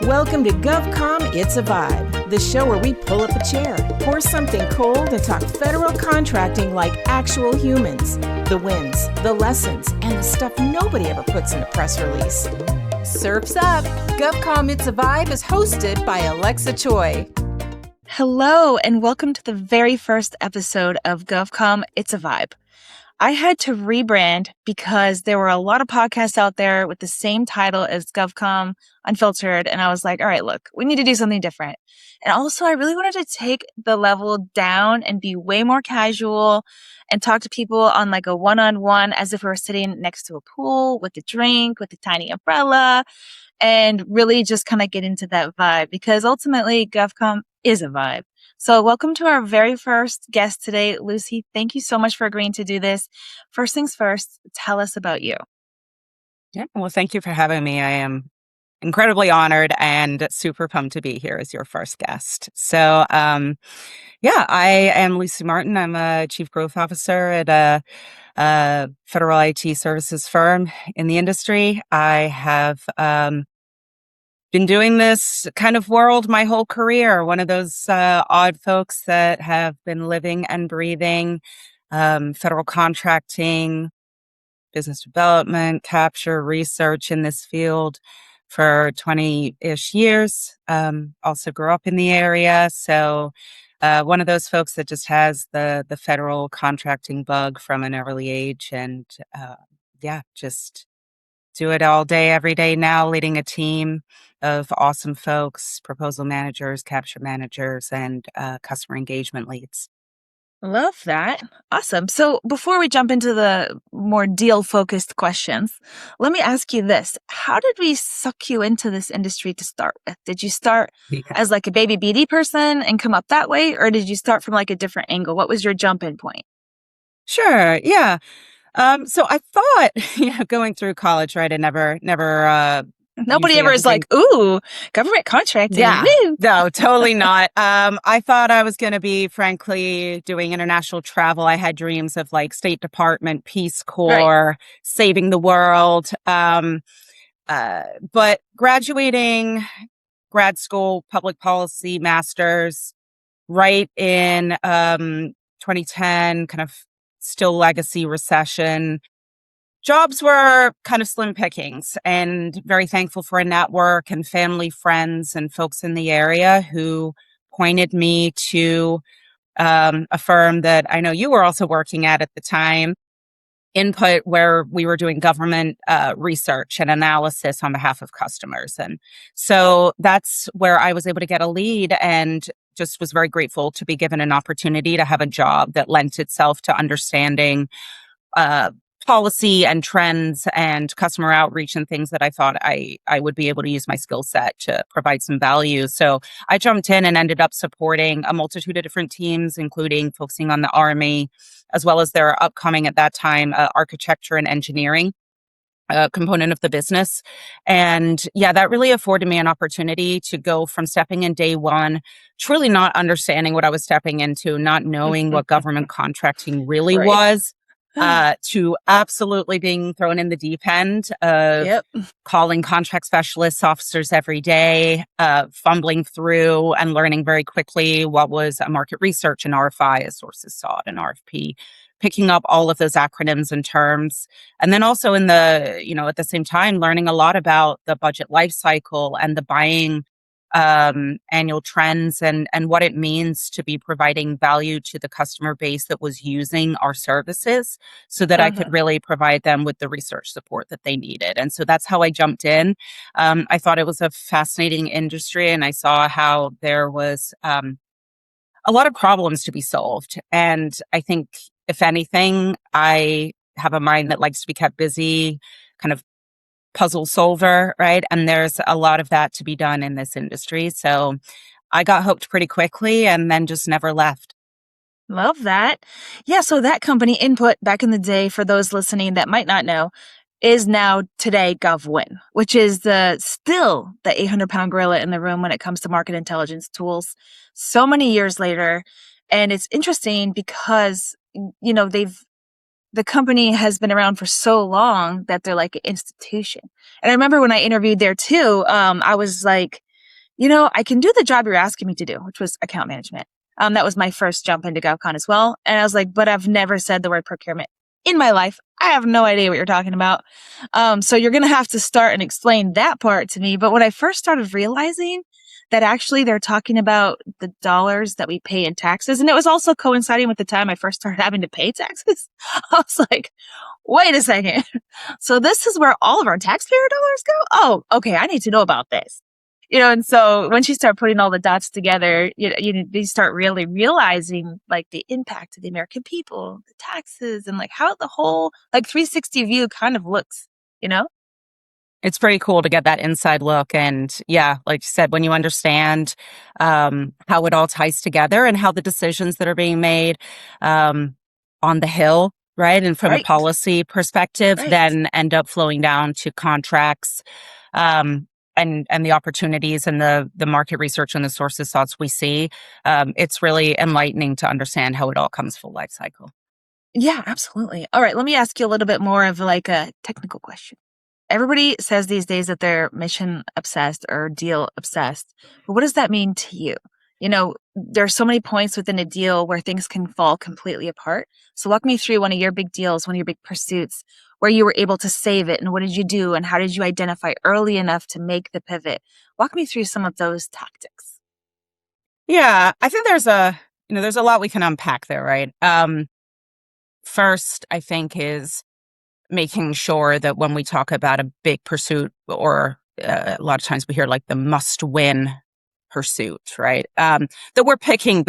Welcome to GovCom It's a Vibe, the show where we pull up a chair, pour something cold, and talk federal contracting like actual humans. The wins, the lessons, and the stuff nobody ever puts in a press release. Surf's up! GovCom It's a Vibe is hosted by Alexa Choi. Hello, and welcome to the very first episode of GovCom It's a Vibe. I had to rebrand because there were a lot of podcasts out there with the same title as GovCom Unfiltered. And I was like, all right, look, we need to do something different. And also, I really wanted to take the level down and be way more casual and talk to people on like a one-on-one as if we were sitting next to a pool with a drink, with a tiny umbrella, and really just kind of get into that vibe because ultimately GovCom is a vibe. So welcome to our very first guest today, Lucy. Thank you so much for agreeing to do this. First things first, tell us about you. Yeah, well, thank you for having me. I am incredibly honored and super pumped to be here as your first guest. So, I am Lucy Martin. I'm a chief growth officer at a federal IT services firm in the industry. I have been doing this kind of world my whole career, one of those odd folks that have been living and breathing federal contracting, business development, capture, research in this field for 20-ish years. Also grew up in the area. So one of those folks that just has the federal contracting bug from an early age. And just do it all day, every day now, leading a team of awesome folks, proposal managers, capture managers, and customer engagement leads. Love that. Awesome. So before we jump into the more deal-focused questions, let me ask you this. How did we suck you into this industry to start with? Did you start as like a baby BD person and come up that way? Or did you start from like a different angle? What was your jump-in point? Sure. Yeah. So I thought, going through college, right, I never Nobody ever is like, ooh, government contracting. Yeah, Woo. no, totally not. I thought I was going to be, frankly, doing international travel. I had dreams of like State Department, Peace Corps, saving the world. But graduating grad school, public policy masters, right in 2010, kind of still legacy recession. Jobs were kind of slim pickings, and very thankful for a network and family, friends, and folks in the area who pointed me to a firm that I know you were also working at the time, Input, where we were doing government research and analysis on behalf of customers. And so that's where I was able to get a lead and just was very grateful to be given an opportunity to have a job that lent itself to understanding policy and trends and customer outreach and things that I thought I would be able to use my skill set to provide some value. So I jumped in and ended up supporting a multitude of different teams, including focusing on the Army, as well as their upcoming at that time architecture and engineering component of the business. And that really afforded me an opportunity to go from stepping in day one, truly not understanding what I was stepping into, not knowing what government contracting really was, to absolutely being thrown in the deep end of calling contract specialists, officers every day, fumbling through and learning very quickly what was a market research, an RFI, as sources sought, an RFP, picking up all of those acronyms and terms. And then also in the, at the same time, learning a lot about the budget life cycle and the buying annual trends and what it means to be providing value to the customer base that was using our services so that I could really provide them with the research support that they needed. And so that's how I jumped in. I thought it was a fascinating industry, and I saw how there was a lot of problems to be solved. And I think, if anything, I have a mind that likes to be kept busy, kind of puzzle solver, right? And there's a lot of that to be done in this industry. So I got hooked pretty quickly and then just never left. Love that. Yeah, so that company, Input, back in the day, for those listening that might not know, is now today GovWin, which is still the 800-pound gorilla in the room when it comes to market intelligence tools so many years later. And it's interesting because, the company has been around for so long that they're like an institution. And I remember when I interviewed there too, I was like, I can do the job you're asking me to do, which was account management. That was my first jump into GovCon as well. And I was like, but I've never said the word procurement in my life. I have no idea what you're talking about. So you're going to have to start and explain that part to me. But when I first started realizing that actually they're talking about the dollars that we pay in taxes, and it was also coinciding with the time I first started having to pay taxes, I was like, wait a second. So this is where all of our taxpayer dollars go? Oh, okay. I need to know about this. And so once you start putting all the dots together, you start really realizing like the impact of the American people, the taxes, and like how the whole like 360 view kind of looks, It's pretty cool to get that inside look. And yeah, like you said, when you understand how it all ties together and how the decisions that are being made on the Hill, right, and from a policy perspective, then end up flowing down to contracts and the opportunities and the market research and the sources thoughts we see. It's really enlightening to understand how it all comes full life cycle. Yeah, absolutely. All right, let me ask you a little bit more of like a technical question. Everybody says these days that they're mission obsessed or deal obsessed, but what does that mean to you? There's so many points within a deal where things can fall completely apart. So walk me through one of your big deals, one of your big pursuits, where you were able to save it, and what did you do, and how did you identify early enough to make the pivot? Walk me through some of those tactics. Yeah, I think there's a lot we can unpack there, right? First, I think is making sure that when we talk about a big pursuit, or a lot of times we hear like the must-win pursuit, right? That we're picking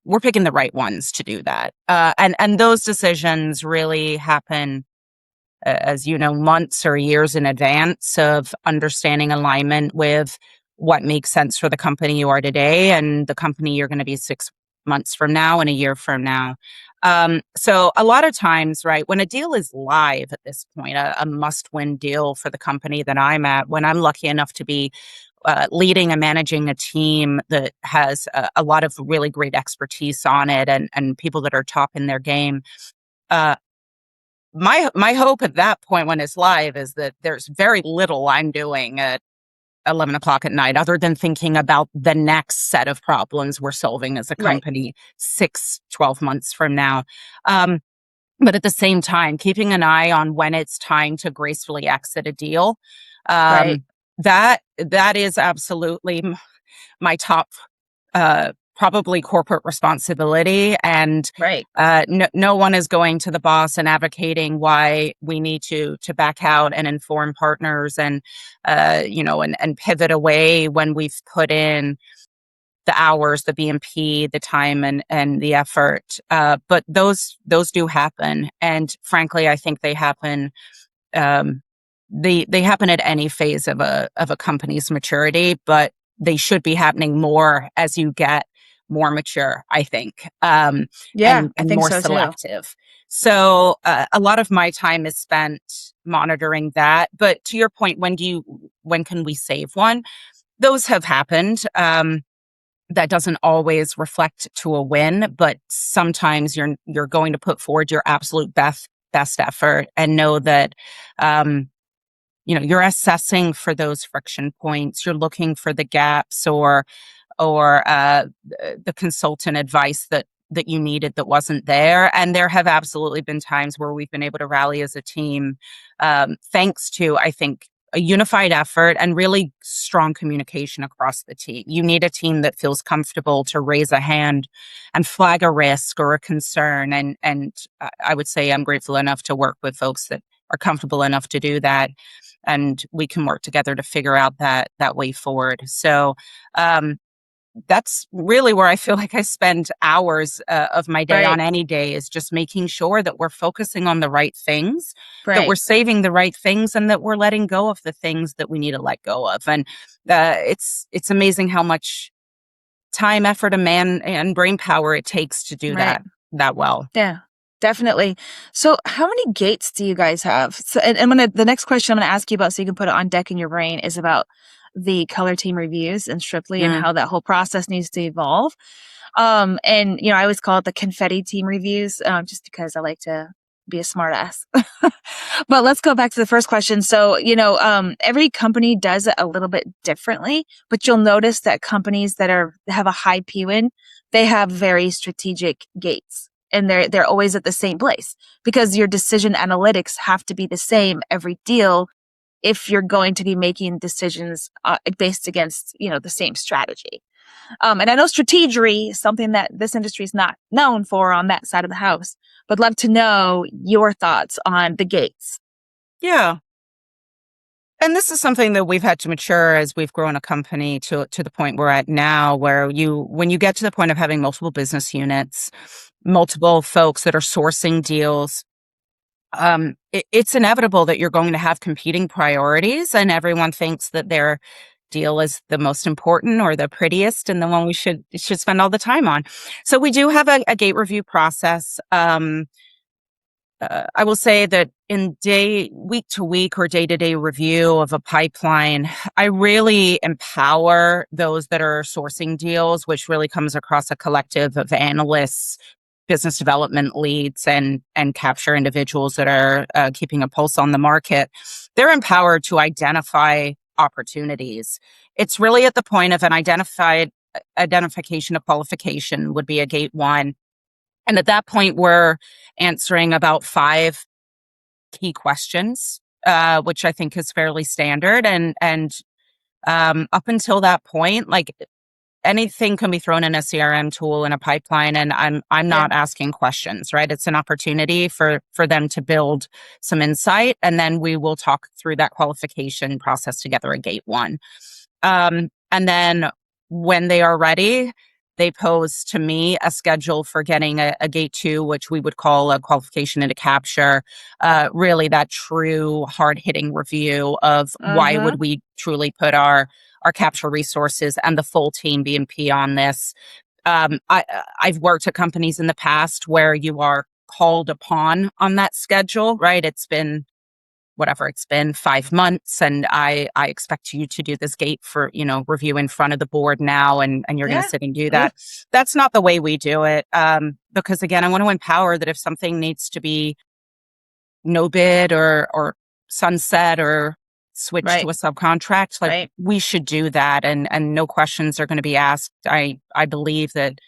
we're picking the right ones to do that. And those decisions really happen, as you know, months or years in advance of understanding alignment with what makes sense for the company you are today and the company you're going to be 6 months from now and a year from now. So a lot of times, right, when a deal is live at this point, a must-win deal for the company that I'm at, when I'm lucky enough to be leading and managing a team that has a lot of really great expertise on it and people that are top in their game, my hope at that point when it's live is that there's very little I'm doing at 11 o'clock at night other than thinking about the next set of problems we're solving as a company 6-12 months from now. But at the same time, keeping an eye on when it's time to gracefully exit a deal. That is absolutely my top probably corporate responsibility. And no one is going to the boss and advocating why we need to back out and inform partners and and pivot away when we've put in the hours, the BMP, the time and the effort. But those do happen. And frankly, I think they happen they happen at any phase of a company's maturity, but they should be happening more as you get more mature, I think. And I think more so selective. Too. So a lot of my time is spent monitoring that. But to your point, when can we save one? Those have happened. That doesn't always reflect to a win, but sometimes you're going to put forward your absolute best effort and know that you're assessing for those friction points. You're looking for the gaps or the consultant advice that you needed that wasn't there. And there have absolutely been times where we've been able to rally as a team, thanks to, I think, a unified effort and really strong communication across the team. You need a team that feels comfortable to raise a hand and flag a risk or a concern. And I would say I'm grateful enough to work with folks that are comfortable enough to do that. And we can work together to figure out that way forward. So that's really where I feel like I spend hours of my day on any day, is just making sure that we're focusing on the right things, that we're saving the right things, and that we're letting go of the things that we need to let go of. And it's amazing how much time, effort, and brain power it takes to do that well. Yeah. Definitely. So how many gates do you guys have? So, and the next question I'm going to ask you about, so you can put it on deck in your brain, is about the color team reviews and Striply and how that whole process needs to evolve. And I always call it the confetti team reviews, just because I like to be a smart ass. But let's go back to the first question. So, every company does it a little bit differently, but you'll notice that companies that have a high PWIN, they have very strategic gates, and they're always at the same place because your decision analytics have to be the same every deal if you're going to be making decisions based against, the same strategy. And I know strategery is something that this industry is not known for on that side of the house, but love to know your thoughts on the gates. Yeah. And this is something that we've had to mature as we've grown a company to the point we're at now, where when you get to the point of having multiple business units, multiple folks that are sourcing deals, it's inevitable that you're going to have competing priorities, and everyone thinks that their deal is the most important or the prettiest and the one we should spend all the time on. So we do have a gate review process. I will say that in week to week or day to day review of a pipeline, I really empower those that are sourcing deals, which really comes across a collective of analysts, business development leads, and capture individuals that are keeping a pulse on the market. They're empowered to identify opportunities. It's really at the point of an identification of qualification would be a gate one. And at that point, we're answering about 5 key questions, which I think is fairly standard. And up until that point, like, anything can be thrown in a CRM tool in a pipeline, and I'm not asking questions, right? It's an opportunity for them to build some insight, and then we will talk through that qualification process together at gate one. And then when they are ready, they pose to me a schedule for getting a gate two, which we would call a qualification into capture, really that true hard-hitting review of why would we truly put our capture resources and the full team B&P on this. I've worked at companies in the past where you are called upon on that schedule, right? It's been 5 months, and I expect you to do this gate for, review in front of the board now, and you're going to sit and do that. That's not the way we do it. Because again, I want to empower that if something needs to be no bid or sunset or switch to a subcontract, we should do that, and no questions are going to be asked. I believe that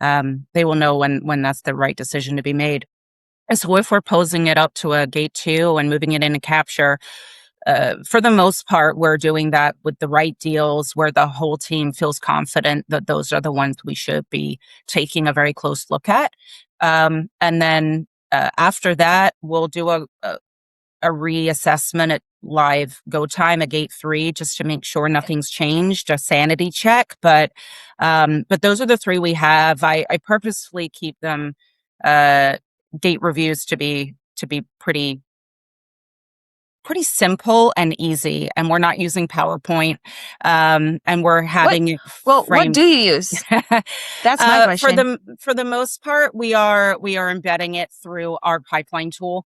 they will know when that's the right decision to be made. And so if we're posing it up to a gate two and moving it into capture, for the most part, we're doing that with the right deals where the whole team feels confident that those are the ones we should be taking a very close look at. And then after that, we'll do a reassessment at live go time at gate 3, just to make sure nothing's changed, a sanity check. But those are the 3 we have. I purposefully keep them gate reviews to be pretty simple and easy, and we're not using PowerPoint, and we're having it framed. What do you use? That's my question. For the most part, we are embedding it through our pipeline tool,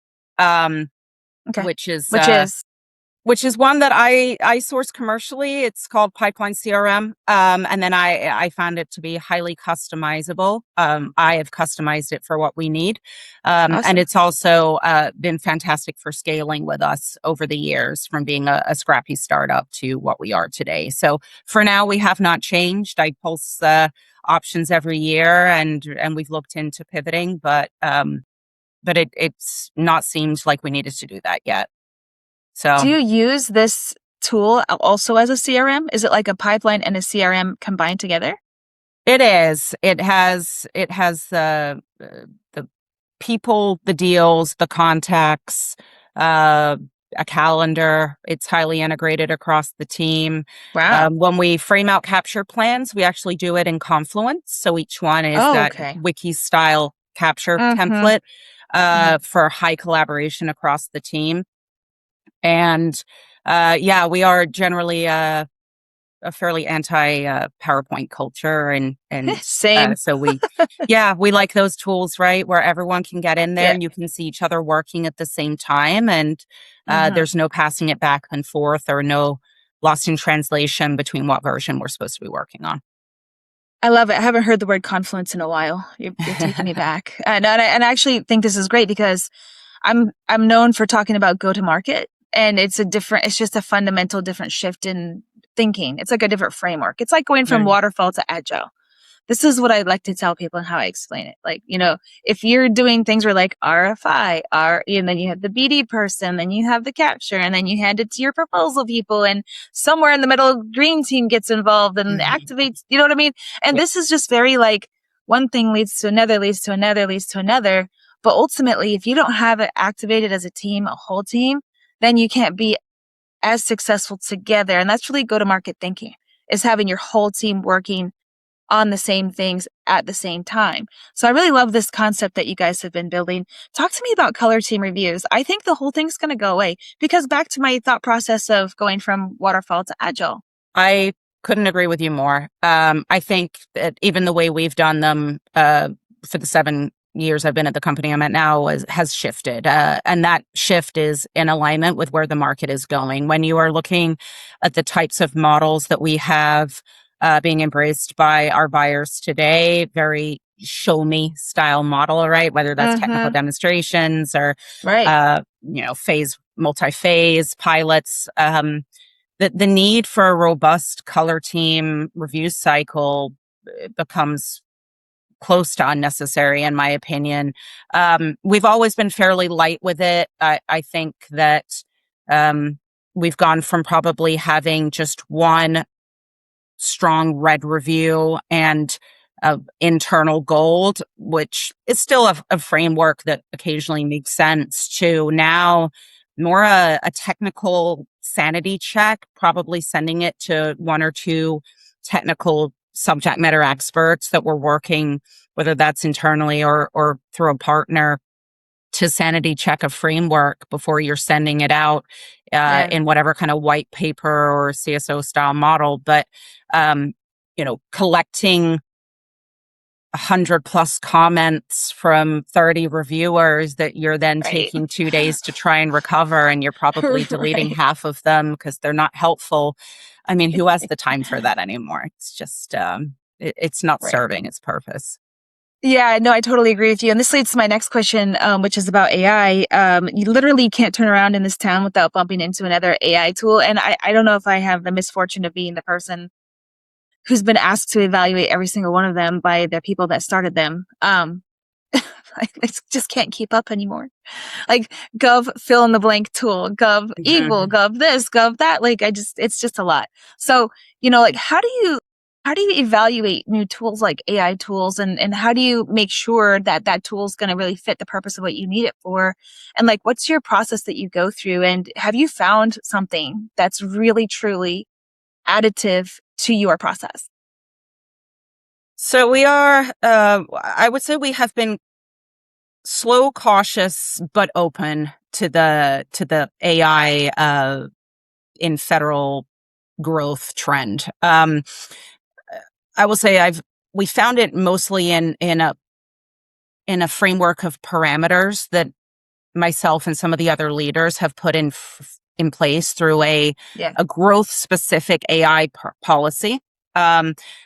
which is one that I source commercially. It's called Pipeline CRM. And then I found it to be highly customizable. I have customized it for what we need. Awesome. And it's also been fantastic for scaling with us over the years, from being a scrappy startup to what we are today. So for now, we have not changed. I pulse options every year, and we've looked into pivoting, but it's not seemed like we needed to do that yet. So, do you use this tool also as a CRM? Is it like a pipeline and a CRM combined together? It is. It has the people, the deals, the contacts, a calendar. It's highly integrated across the team. Wow. When we frame out capture plans, we actually do it in Confluence. So each one is wiki style capture template for high collaboration across the team. And we are generally a fairly anti PowerPoint culture, and same. So we like those tools, right, where everyone can get in there and you can see each other working at the same time, and there's no passing it back and forth, or no lost in translation between what version we're supposed to be working on. I love it. I haven't heard the word Confluence in a while. You're taking me back. And I actually think this is great, because I'm known for talking about go to market, and it's just a fundamental different shift in thinking. It's like a different framework. It's like going from waterfall to agile. This is what I like to tell people and how I explain it. Like, if you're doing things where like RFI, and then you have the BD person, then you have the capture, and then you hand it to your proposal people, and somewhere in the middle, green team gets involved and activates, you know what I mean? And this is just very like one thing leads to another, leads to another, leads to another. But ultimately, if you don't have it activated as a team, a whole team, then you can't be as successful together. And that's really go-to-market thinking, is having your whole team working on the same things at the same time. So I really love this concept that you guys have been building. Talk to me about color team reviews. I think the whole thing's going to go away, because back to my thought process of going from waterfall to agile. I couldn't agree with you more. I think that even the way we've done them for the 7 years I've been at the company I'm at now has shifted. And that shift is in alignment with where the market is going. When you are looking at the types of models that we have being embraced by our buyers today, very show me style model, right? Whether that's technical demonstrations or, multi-phase pilots. The need for a robust color team review cycle becomes close to unnecessary, in my opinion. We've always been fairly light with it. I think that we've gone from probably having just one strong red review and internal gold, which is still a framework that occasionally makes sense, to now more a technical sanity check, probably sending it to one or two technical subject matter experts that we're working, whether that's internally or through a partner, to sanity check a framework before you're sending it out in whatever kind of white paper or CSO style model. But, collecting 100+ comments from 30 reviewers that you're then taking 2 days to try and recover, and you're probably deleting half of them because they're not helpful. I mean, who has the time for that anymore? It's just, it's not serving its purpose. Yeah, no, I totally agree with you. And this leads to my next question, which is about AI. You literally can't turn around in this town without bumping into another AI tool. And I don't know if I have the misfortune of being the person who's been asked to evaluate every single one of them by the people that started them. I just can't keep up anymore. Like Gov fill in the blank tool, Gov equal, Gov this, Gov that. Like it's just a lot. So, how do you evaluate new tools like AI tools, and how do you make sure that tool is going to really fit the purpose of what you need it for? And like, what's your process that you go through? And have you found something that's really, truly additive to your process? So we are, I would say we have been slow, cautious, but open to the AI in federal growth trend. I will say we found it mostly in a framework of parameters that myself and some of the other leaders have put in place through a growth specific AI policy.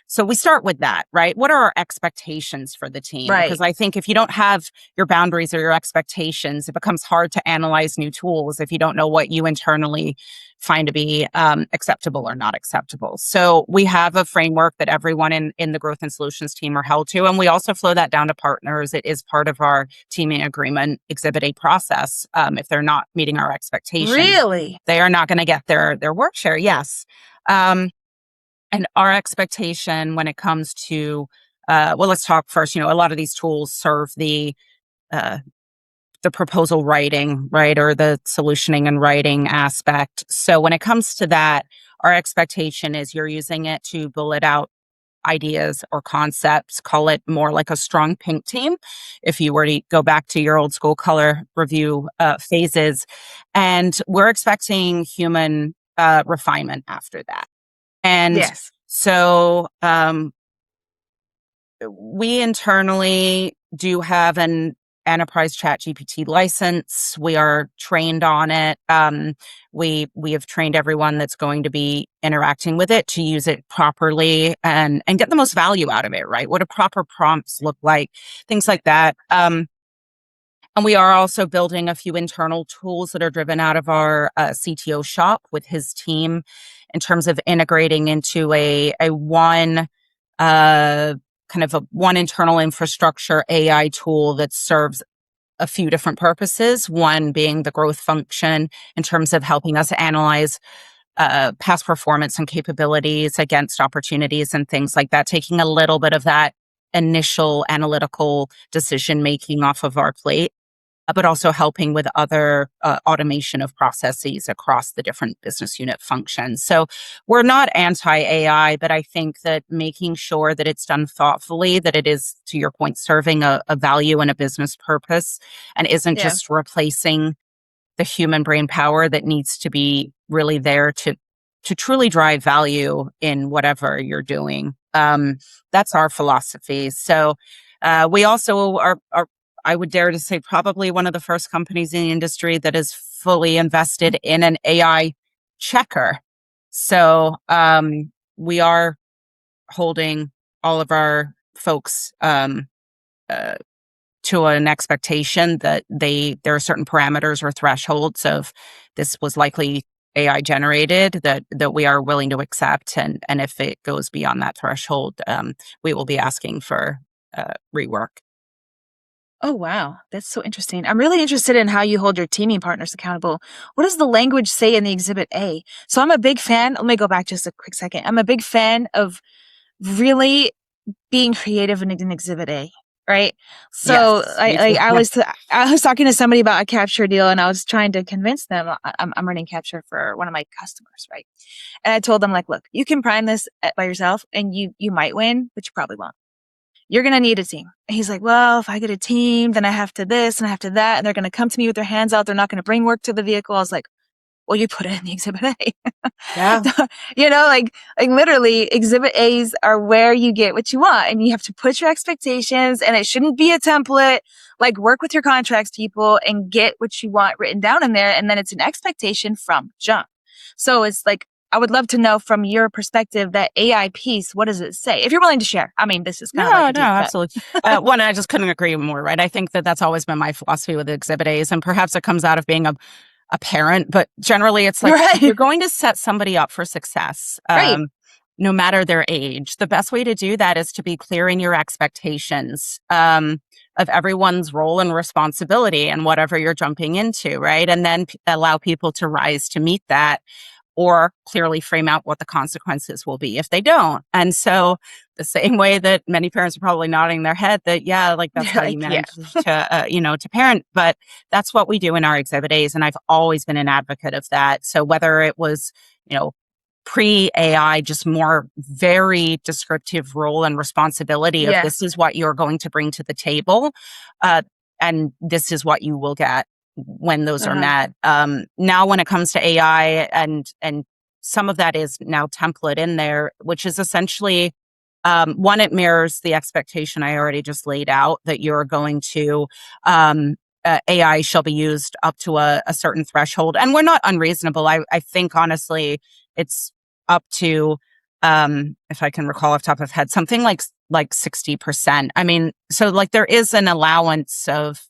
So we start with that, right? What are our expectations for the team? Right. Because I think if you don't have your boundaries or your expectations, it becomes hard to analyze new tools if you don't know what you internally find to be acceptable or not acceptable. So we have a framework that everyone in the growth and solutions team are held to. And we also flow that down to partners. It is part of our teaming agreement Exhibit A process. If they're not meeting our expectations, really, they are not going to get their work share. Yes. And our expectation when it comes to, let's talk first. A lot of these tools serve the proposal writing, right, or the solutioning and writing aspect. So when it comes to that, our expectation is you're using it to bullet out ideas or concepts, call it more like a strong pink team, if you were to go back to your old school color review phases. And we're expecting human refinement after that. And so we internally do have an enterprise chat GPT license. We are trained on it. We have trained everyone that's going to be interacting with it to use it properly and get the most value out of it, right? What do proper prompts look like? Things like that. And we are also building a few internal tools that are driven out of our CTO shop with his team in terms of integrating into a one kind of a one internal infrastructure AI tool that serves a few different purposes. One being the growth function in terms of helping us analyze past performance and capabilities against opportunities and things like that, taking a little bit of that initial analytical decision making off of our plate, but also helping with other automation of processes across the different business unit functions. So we're not anti-AI, but I think that making sure that it's done thoughtfully, that it is, to your point, serving a value and a business purpose and isn't Yeah. just replacing the human brain power that needs to be really there to truly drive value in whatever you're doing. That's our philosophy. So we also are, I would dare to say, probably one of the first companies in the industry that is fully invested in an AI checker. So we are holding all of our folks to an expectation that there are certain parameters or thresholds of this was likely AI generated that we are willing to accept, and if it goes beyond that threshold, we will be asking for rework. Oh, wow. That's so interesting. I'm really interested in how you hold your teaming partners accountable. What does the language say in the Exhibit A? So I'm a big fan. Let me go back just a quick second. I'm a big fan of really being creative in Exhibit A, right? So Yes, me too. I was talking to somebody about a capture deal, and I was trying to convince them I'm running capture for one of my customers, right? And I told them, like, look, you can prime this by yourself, and you might win, but you probably won't. You're going to need a team. And he's like, well, if I get a team, then I have to this and I have to that. And they're going to come to me with their hands out. They're not going to bring work to the vehicle. I was like, well, you put it in the Exhibit A. Yeah. like literally Exhibit A's are where you get what you want, and you have to put your expectations, and it shouldn't be a template. Like, work with your contracts people and get what you want written down in there. And then it's an expectation from jump. So it's like, I would love to know from your perspective that AI piece, what does it say? If you're willing to share. I mean, this is kind of like a deep cut. Absolutely. One, I just couldn't agree more, right? I think that that's always been my philosophy with Exhibit A's, and perhaps it comes out of being a parent, but generally it's like, Right. you're going to set somebody up for success. Right. No matter their age. The best way to do that is to be clear in your expectations of everyone's role and responsibility and whatever you're jumping into, right? And then allow people to rise to meet that, or clearly frame out what the consequences will be if they don't. And so the same way that many parents are probably nodding their head that, yeah, like that's how you manage to parent, but that's what we do in our Exhibit A's. And I've always been an advocate of that. So whether it was, pre-AI, just more very descriptive role and responsibility of this is what you're going to bring to the table, and this is what you will get when those are met. Now, when it comes to AI, and some of that is now template in there, which is essentially, one, it mirrors the expectation I already just laid out that you're going to, AI shall be used up to a certain threshold. And we're not unreasonable. I think, honestly, it's up to, if I can recall off the top of head, something like 60%. I mean, so like there is an allowance of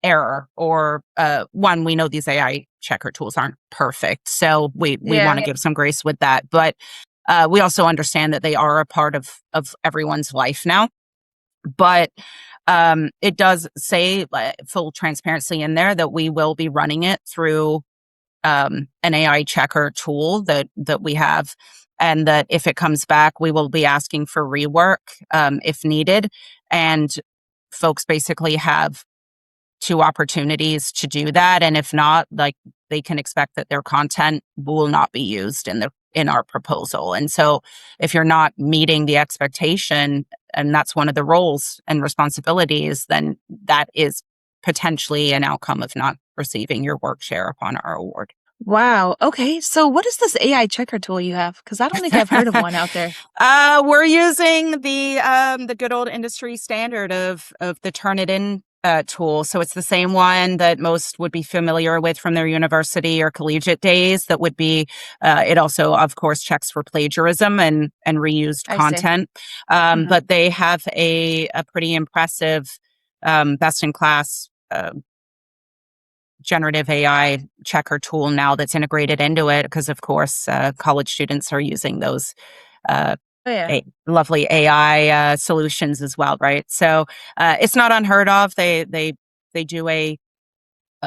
error, or one, we know these AI checker tools aren't perfect, so we want to give some grace with that, but we also understand that they are a part of everyone's life now. But it does say, full transparency in there, that we will be running it through an AI checker tool that we have, and that if it comes back, we will be asking for rework if needed. And folks basically have 2 opportunities to do that, and if not, like, they can expect that their content will not be used in our proposal. And so if you're not meeting the expectation, and that's one of the roles and responsibilities, then that is potentially an outcome of not receiving your work share upon our award. Wow. Okay. So what is this AI checker tool you have? Because I don't think I've heard of one out there. We're using the good old industry standard of the Turnitin tool. So it's the same one that most would be familiar with from their university or collegiate days. That would be, it also, of course, checks for plagiarism and reused content. But they have a pretty impressive, best in class generative AI checker tool now that's integrated into it because, of course, college students are using those uh, Oh, yeah. lovely AI solutions as well, right? So it's not unheard of. They do a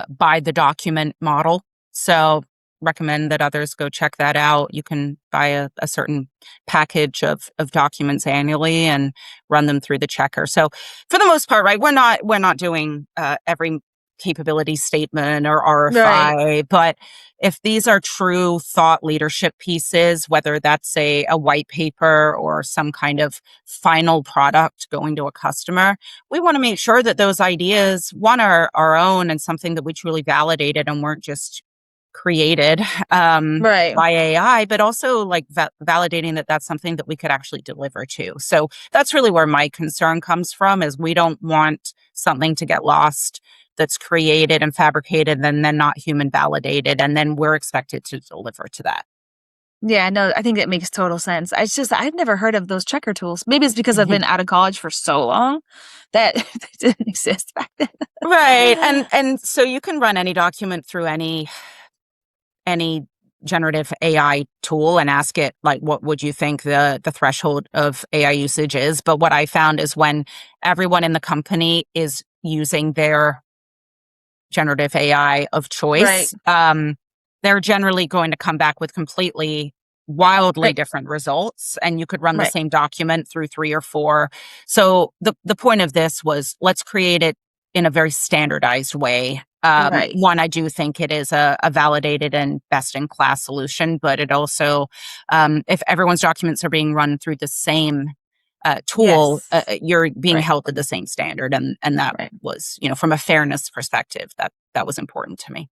by the document model. So recommend that others go check that out. You can buy a certain package of documents annually and run them through the checker. So for the most part, right, we're not doing every capability statement or Right. RFI, but if these are true thought leadership pieces, whether that's a white paper or some kind of final product going to a customer, we want to make sure that those ideas, one, are our own and something that we truly validated and weren't just created Right. by AI, but also like validating that that's something that we could actually deliver to. So that's really where my concern comes from, is we don't want something to get lost that's created and fabricated and then not human validated, and then we're expected to deliver to that. Yeah, no, I think it makes total sense. It's just I've never heard of those checker tools. Maybe it's because I've been out of college for so long that they didn't exist back then. Right. And so you can run any document through any generative AI tool and ask it, like, what would you think the threshold of AI usage is? But what I found is when everyone in the company is using their generative AI of Right. choice, they're generally going to come back with completely wildly Right. different results, and you could run the Right. same document through 3 or 4. So the point of this was, let's create it in a very standardized way. Right. One, I do think it is a validated and best in class solution, but it also, if everyone's documents are being run through the same tool, Yes. you're being Right. held to the same standard, and that Right. was, from a fairness perspective, that was important to me.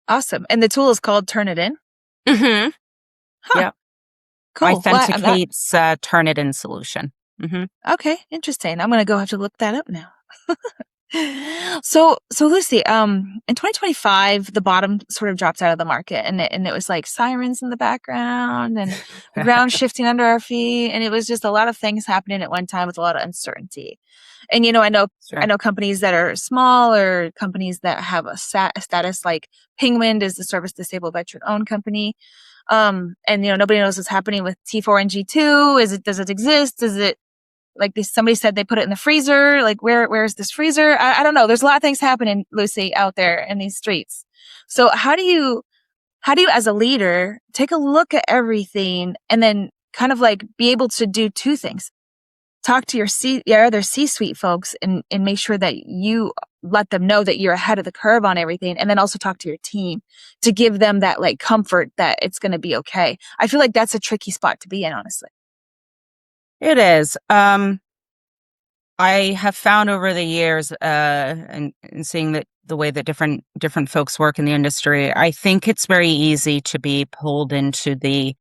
Awesome. And the tool is called Turnitin? Mm-hmm. Huh. Yeah. Cool. Well, Authenticate's Turnitin solution. Mm-hmm. okay, interesting. I'm gonna go have to look that up now. So Lucy, in 2025, the bottom sort of dropped out of the market, and it was like sirens in the background and the ground shifting under our feet, and it was just a lot of things happening at one time with a lot of uncertainty. And I Sure. know companies that are small or companies that have a status like Penguin is the service disabled veteran owned company. And nobody knows what's happening with T4 and G2. Does it exist? Is it like somebody said they put it in the freezer? Like where's this freezer? I don't know. There's a lot of things happening, Lucy, out there in these streets. So how do you as a leader take a look at everything and then kind of like be able to do two things? Talk to your other C-suite folks and make sure that you let them know that you're ahead of the curve on everything, and then also talk to your team to give them that like comfort that it's going to be okay. I feel like that's a tricky spot to be in, honestly. It is. I have found over the years, and seeing that the way that different folks work in the industry, I think it's very easy to be pulled into the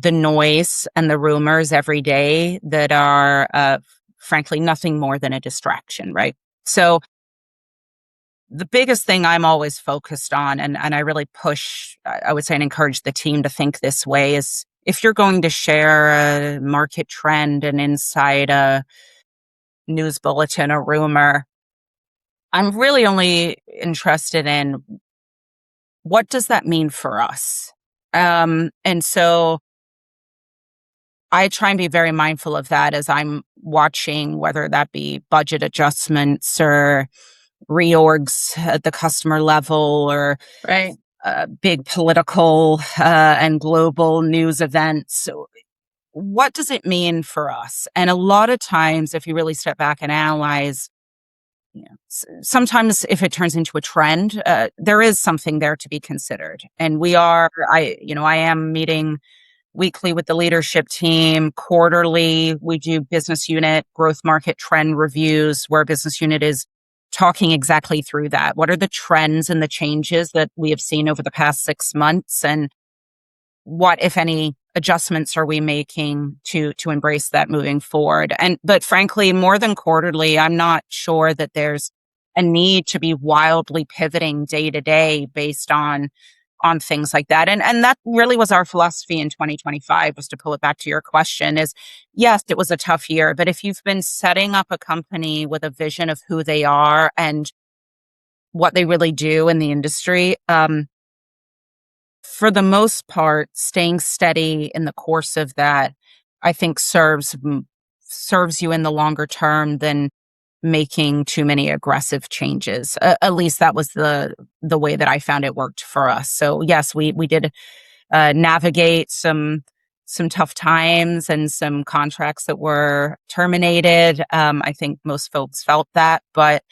noise and the rumors every day that are, frankly, nothing more than a distraction, right? So the biggest thing I'm always focused on, and I really push, I would say, and encourage the team to think this way, is if you're going to share a market trend and inside a news bulletin, a rumor, I'm really only interested in what does that mean for us? And so I try and be very mindful of that as I'm watching, whether that be budget adjustments or reorgs at the customer level, or Right. big political and global news events. So what does it mean for us? And a lot of times, if you really step back and analyze, sometimes if it turns into a trend, there is something there to be considered. And I am meeting weekly with the leadership team. Quarterly, we do business unit growth market trend reviews where business unit is talking exactly through that. What are the trends and the changes that we have seen over the past 6 months? And what, if any, adjustments are we making to embrace that moving forward? But frankly, more than quarterly, I'm not sure that there's a need to be wildly pivoting day to day based on things like that. And that really was our philosophy in 2025, was to pull it back to your question, is yes, it was a tough year, but if you've been setting up a company with a vision of who they are and what they really do in the industry. For the most part, staying steady in the course of that, I think serves you in the longer term than making too many aggressive changes. At least that was the way that I found it worked for us. So yes, we did navigate some tough times and some contracts that were terminated. I think most folks felt that, but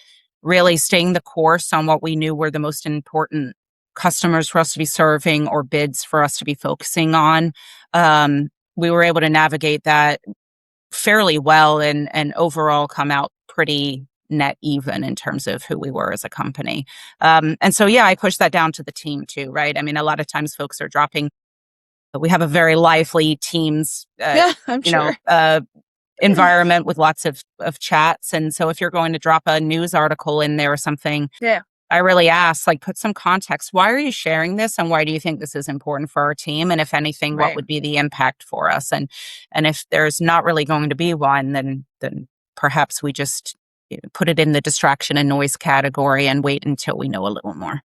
really staying the course on what we knew were the most important customers for us to be serving or bids for us to be focusing on. We were able to navigate that fairly well and overall come out pretty net even in terms of who we were as a company. And so, yeah, I pushed that down to the team too, right? I mean, a lot of times folks are dropping, but we have a very lively teams, Yeah, I'm sure. environment with lots of chats. And so if you're going to drop a news article in there or something, Yeah. I really ask, like, put some context. Why are you sharing this, and why do you think this is important for our team? And if anything, what Right. would be the impact for us? And if there's not really going to be one, then perhaps we just put it in the distraction and noise category and wait until we know a little more.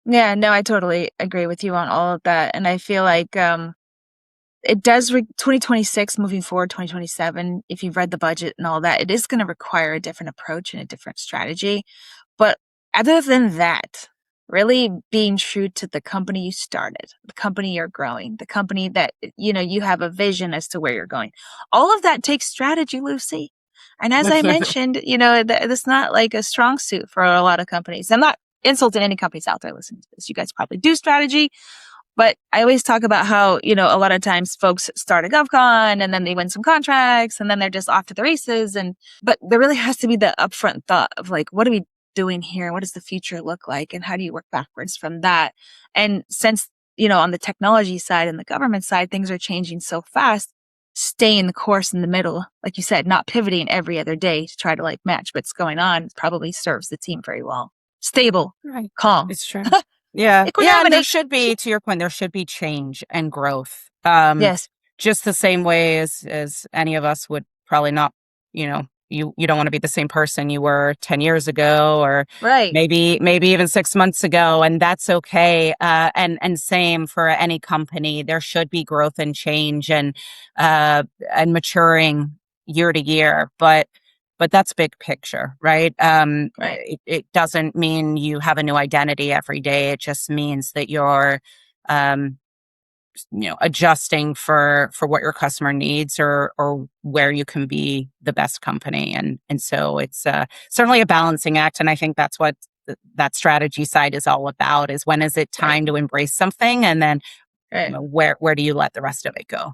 Yeah, no, I totally agree with you on all of that. And I feel like it does 2026 moving forward, 2027, if you've read the budget and all that, it is going to require a different approach and a different strategy. But other than that, really being true to the company you started, the company you're growing, the company that, you have a vision as to where you're going. All of that takes strategy, Lucy. And as I mentioned, that's not like a strong suit for a lot of companies. I'm not insulting any companies out there listening to this. You guys probably do strategy. But I always talk about how, a lot of times folks start a GovCon and then they win some contracts and then they're just off to the races. But there really has to be the upfront thought of like, what are we doing here? What does the future look like? And how do you work backwards from that? And since, on the technology side and the government side, things are changing so fast, staying the course in the middle, like you said, not pivoting every other day to try to like match what's going on probably serves the team very well. Stable, Right. calm. It's true. Yeah. Yeah. And there should be, to your point, there should be change and growth. Yes. Just the same way as any of us would probably not, you don't want to be the same person you were 10 years ago or Right. maybe even 6 months ago. And that's okay. And same for any company. There should be growth and change and maturing year to year. But that's big picture, right? Right. It doesn't mean you have a new identity every day. It just means that you're, adjusting for what your customer needs or where you can be the best company. And so it's certainly a balancing act. And I think that's what that strategy side is all about, is when is it time to embrace something? And then where do you let the rest of it go?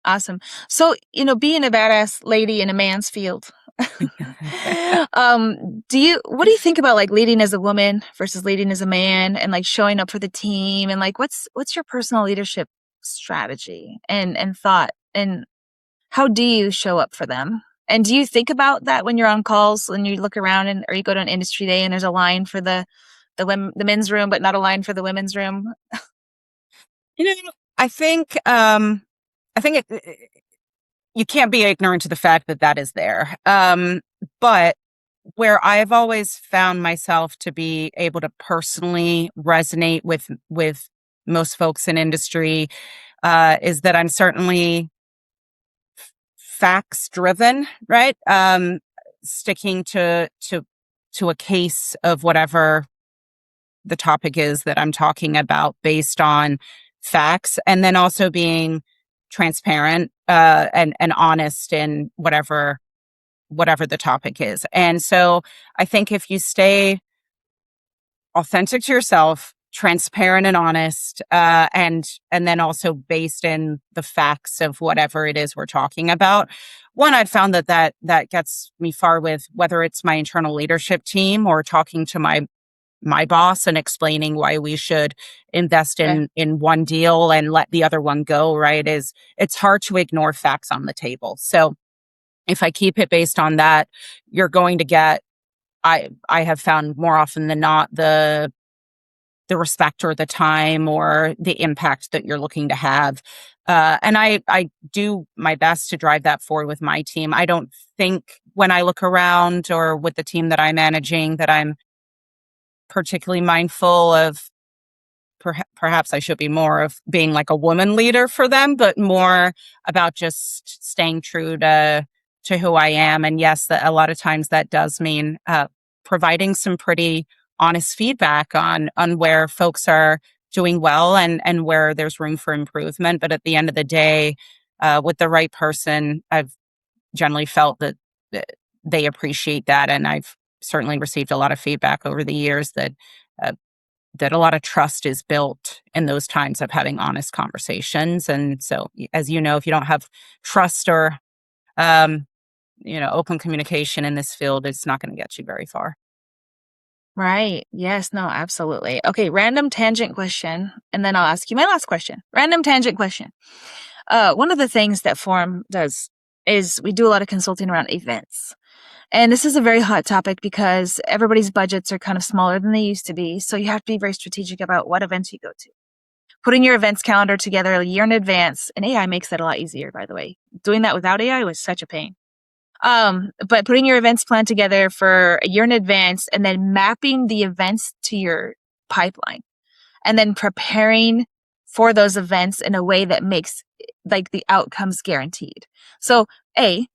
Awesome. So, being a badass lady in a man's field, what do you think about like leading as a woman versus leading as a man and like showing up for the team and like what's your personal leadership strategy and thought and how do you show up for them? And do you think about that when you're on calls and you look around or you go to an industry day and there's a line for the men's room but not a line for the women's room? I think you can't be ignorant to the fact that that is there. But where I've always found myself to be able to personally resonate with most folks in industry is that I'm certainly facts driven, right? Sticking to a case of whatever the topic is that I'm talking about based on facts, and then also being transparent and honest in whatever the topic is. And so I think if you stay authentic to yourself, transparent and honest, and then also based in the facts of whatever it is we're talking about, one, I've found that gets me far with whether it's my internal leadership team or talking to my boss and explaining why we should invest in one deal and let the other one go, right? It's hard to ignore facts on the table. So if I keep it based on that, you're going to get, I have found more often than not, the respect or the time or the impact that you're looking to have. And I do my best to drive that forward with my team. I don't think when I look around or with the team that I'm managing that I'm particularly mindful of perhaps I should be more of being like a woman leader for them, but more about just staying true to who I am. And yes, a lot of times that does mean providing some pretty honest feedback on where folks are doing well and where there's room for improvement. But at the end of the day, with the right person, I've generally felt that they appreciate that, and I've certainly received a lot of feedback over the years uh, that a lot of trust is built in those times of having honest conversations. And so, as you know, if you don't have trust or, open communication in this field, it's not going to get you very far. Right. Yes. No, absolutely. Okay. Random tangent question. And then I'll ask you my last question. Random tangent question. One of the things that Forum does is we do a lot of consulting around events. And this is a very hot topic because everybody's budgets are kind of smaller than they used to be. So you have to be very strategic about what events you go to. Putting your events calendar together a year in advance, and AI makes that a lot easier, by the way. Doing that without AI was such a pain. But putting your events plan together for a year in advance and then mapping the events to your pipeline and then preparing for those events in a way that makes like the outcomes guaranteed. So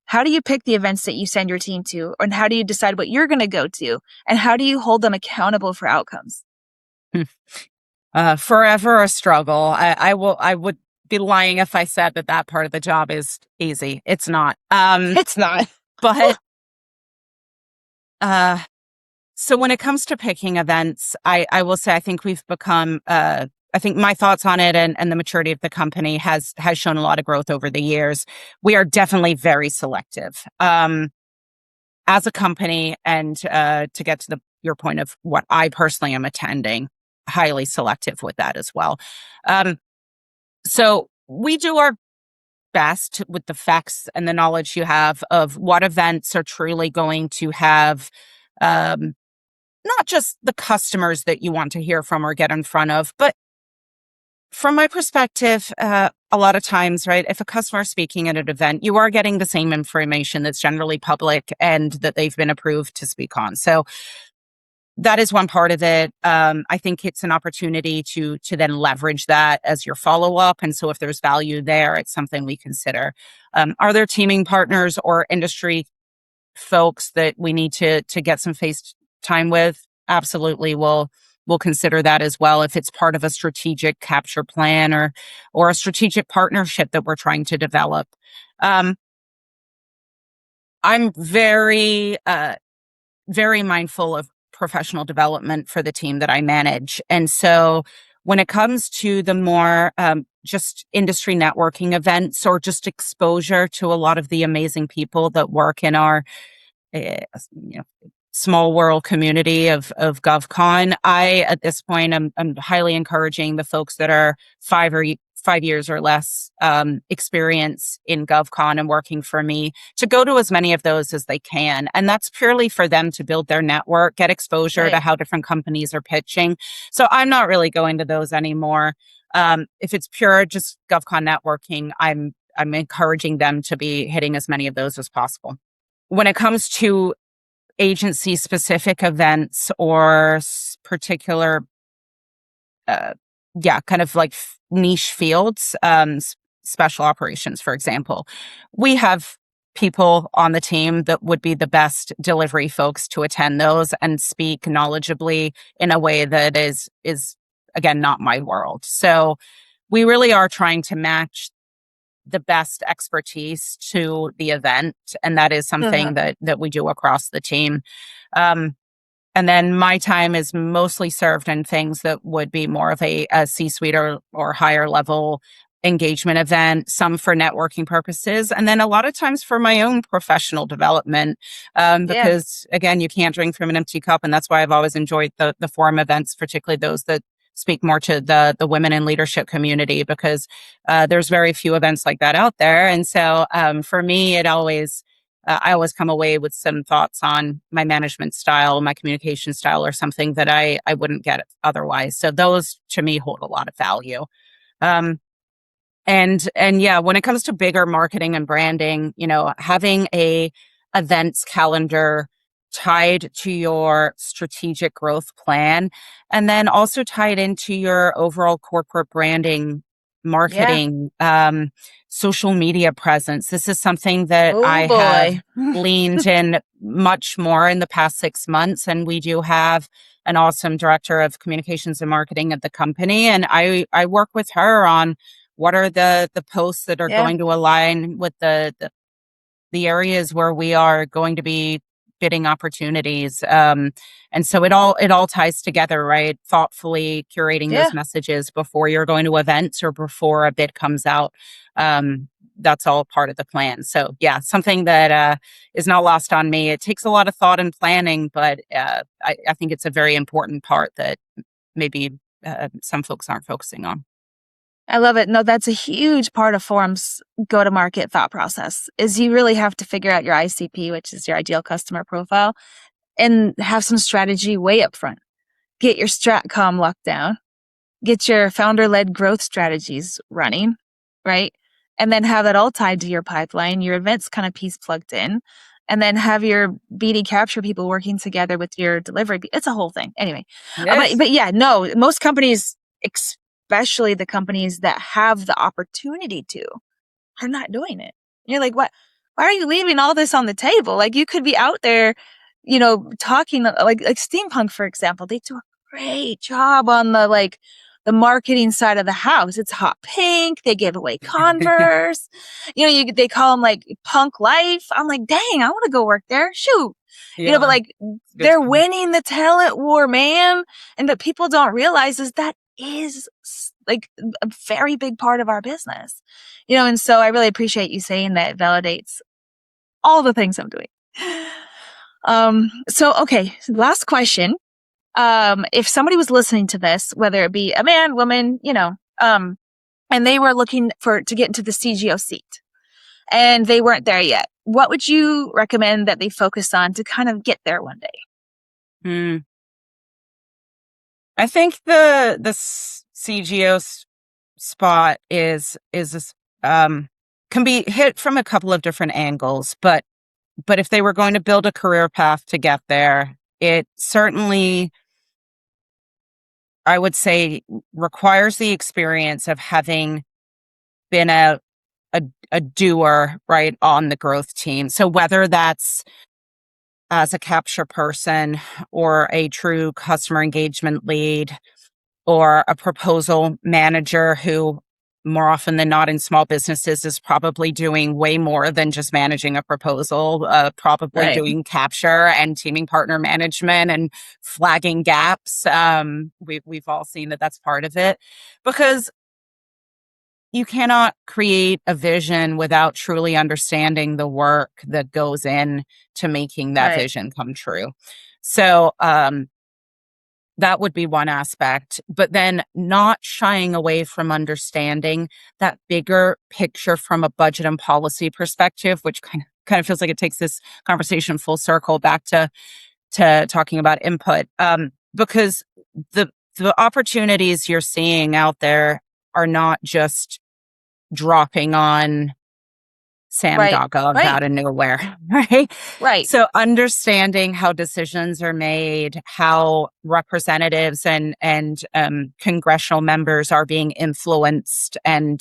how do you pick the events that you send your team to? And how do you decide what you're going to go to? And how do you hold them accountable for outcomes? Forever a struggle. I would be lying if I said that part of the job is easy. It's not. It's not. But so when it comes to picking events, I will say I think we've become I think my thoughts on it and the maturity of the company has shown a lot of growth over the years. We are definitely very selective as a company, and to get to your point of what I personally am attending, highly selective with that as well. So we do our best with the facts and the knowledge you have of what events are truly going to have not just the customers that you want to hear from or get in front of, but from my perspective, a lot of times, right, if a customer is speaking at an event, you are getting the same information that's generally public and that they've been approved to speak on. So that is one part of it. I think it's an opportunity to then leverage that as your follow-up. And so if there's value there, it's something we consider. Are there teaming partners or industry folks that we need to get some face time with? Absolutely. We'll consider that as well if it's part of a strategic capture plan or a strategic partnership that we're trying to develop. I'm very, very mindful of professional development for the team that I manage. And so when it comes to the more just industry networking events or just exposure to a lot of the amazing people that work in our small world community of GovCon, at this point, I'm highly encouraging the folks that are 5 years or less experience in GovCon and working for me to go to as many of those as they can. And that's purely for them to build their network, get exposure to how different companies are pitching. So I'm not really going to those anymore. If it's pure just GovCon networking, I'm encouraging them to be hitting as many of those as possible. When it comes to agency specific events or particular, kind of like niche fields, special operations, for example, we have people on the team that would be the best delivery folks to attend those and speak knowledgeably in a way that is again, not my world. So we really are trying to match the best expertise to the event. And that is something that we do across the team. And then my time is mostly served in things that would be more of a C-suite or higher level engagement event, some for networking purposes, and then a lot of times for my own professional development, because again, you can't drink from an empty cup. And that's why I've always enjoyed the forum events, particularly those that speak more to the women in leadership community, because there's very few events like that out there. And so for me, I always come away with some thoughts on my management style, my communication style, or something that I wouldn't get otherwise. So those to me hold a lot of value. And yeah, when it comes to bigger marketing and branding, having a events calendar tied to your strategic growth plan, and then also tied into your overall corporate branding, Yeah. marketing, social media presence. This is something that Oh I have boy. leaned in much more in the past 6 months. And we do have an awesome director of communications and marketing at the company. And I work with her on what are the posts that are Yeah. going to align with the areas where we are going to be bidding opportunities. And so it all ties together, right? Thoughtfully curating Yeah. those messages before you're going to events or before a bid comes out. That's all part of the plan. So yeah, something that is not lost on me. It takes a lot of thought and planning, but I think it's a very important part that maybe some folks aren't focusing on. I love it. No, that's a huge part of Forum's go-to-market thought process is you really have to figure out your ICP, which is your ideal customer profile, and have some strategy way up front. Get your StratCom locked down, get your founder-led growth strategies running, right? And then have that all tied to your pipeline, your events kind of piece plugged in, and then have your BD capture people working together with your delivery. It's a whole thing. Anyway, Yes. but yeah, no, most companies, especially the companies that have the opportunity to, are not doing it. You're like, what? Why are you leaving all this on the table? Like you could be out there, talking like Steampunk, for example. They do a great job on the marketing side of the house. It's hot pink. They give away Converse. They call them like Punk Life. I'm like, dang, I want to go work there. Shoot. But Yeah. like Good they're time. winning the talent war, man. And what people don't realize is that is like a very big part of our business. And so I really appreciate you saying that. It validates all the things I'm doing. So okay, last question. If somebody was listening to this, whether it be a man, woman, and they were looking to get into the CGO seat and they weren't there yet, what would you recommend that they focus on to kind of get there one day? Hmm. I think the CGO spot can be hit from a couple of different angles, but if they were going to build a career path to get there, it certainly, I would say, requires the experience of having been a doer, right, on the growth team. So whether that's as a capture person or a true customer engagement lead or a proposal manager who more often than not in small businesses is probably doing way more than just managing a proposal, probably Right. doing capture and teaming partner management and flagging gaps. We've all seen that that's part of it, because you cannot create a vision without truly understanding the work that goes in to making that Right. vision come true. So that would be one aspect, but then not shying away from understanding that bigger picture from a budget and policy perspective, which kind of feels like it takes this conversation full circle back to talking about input, because the opportunities you're seeing out there are not just dropping on Right. Sam.gov Right. out of nowhere, right? Right. So understanding how decisions are made, how representatives and congressional members are being influenced and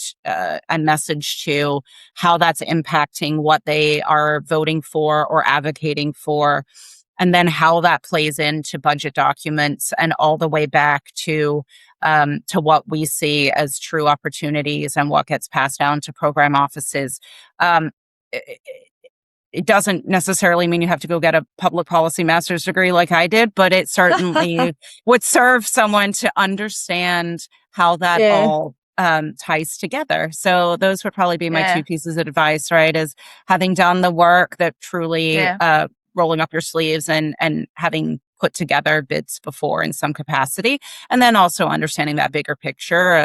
messaged to, how that's impacting what they are voting for or advocating for, and then how that plays into budget documents and all the way back to what we see as true opportunities and what gets passed down to program offices. Um, it, it doesn't necessarily mean you have to go get a public policy master's degree like I did, but it certainly would serve someone to understand how that Yeah. all ties together. So those would probably be my Yeah. two pieces of advice, right? Is having done the work, that truly Yeah. rolling up your sleeves and having put together bids before in some capacity, and then also understanding that bigger picture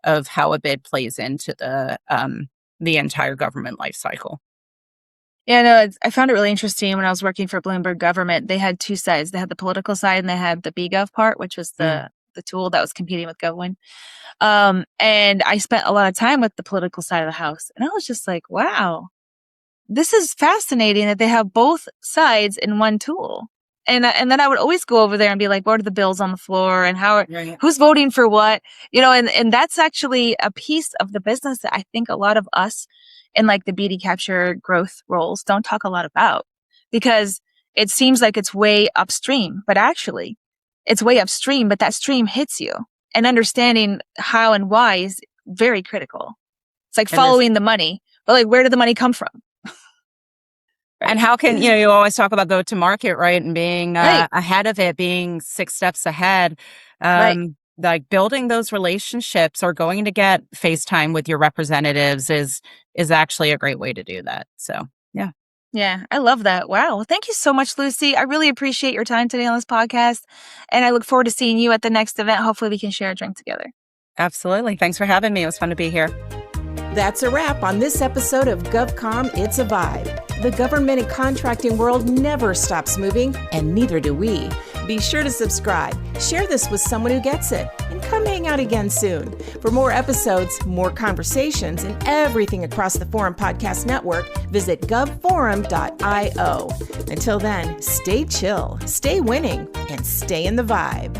of how a bid plays into the entire government life cycle. Yeah, no, I found it really interesting when I was working for Bloomberg Government. They had two sides. They had the political side and they had the BGov part, which was Mm. the tool that was competing with GovWin. And I spent a lot of time with the political side of the house, and I was just like, wow, this is fascinating that they have both sides in one tool. And then I would always go over there and be like, what are the bills on the floor and who's voting for what, and that's actually a piece of the business that I think a lot of us in like the BD capture growth roles don't talk a lot about, because it seems like it's way upstream, but actually it's way upstream, but that stream hits you, and understanding how and why is very critical. It's like following the money, but like, where did the money come from? And how can, you always talk about go to market, right? And being ahead of it, being 6 steps ahead, like building those relationships or going to get FaceTime with your representatives is actually a great way to do that. So, yeah. Yeah, I love that. Wow. Well, thank you so much, Lucy. I really appreciate your time today on this podcast. And I look forward to seeing you at the next event. Hopefully we can share a drink together. Absolutely. Thanks for having me. It was fun to be here. That's a wrap on this episode of GovCom It's a Vibe. The government and contracting world never stops moving, and neither do we. Be sure to subscribe, share this with someone who gets it, and come hang out again soon. For more episodes, more conversations, and everything across the Forum Podcast Network, visit govforum.io. Until then, stay chill, stay winning, and stay in the vibe.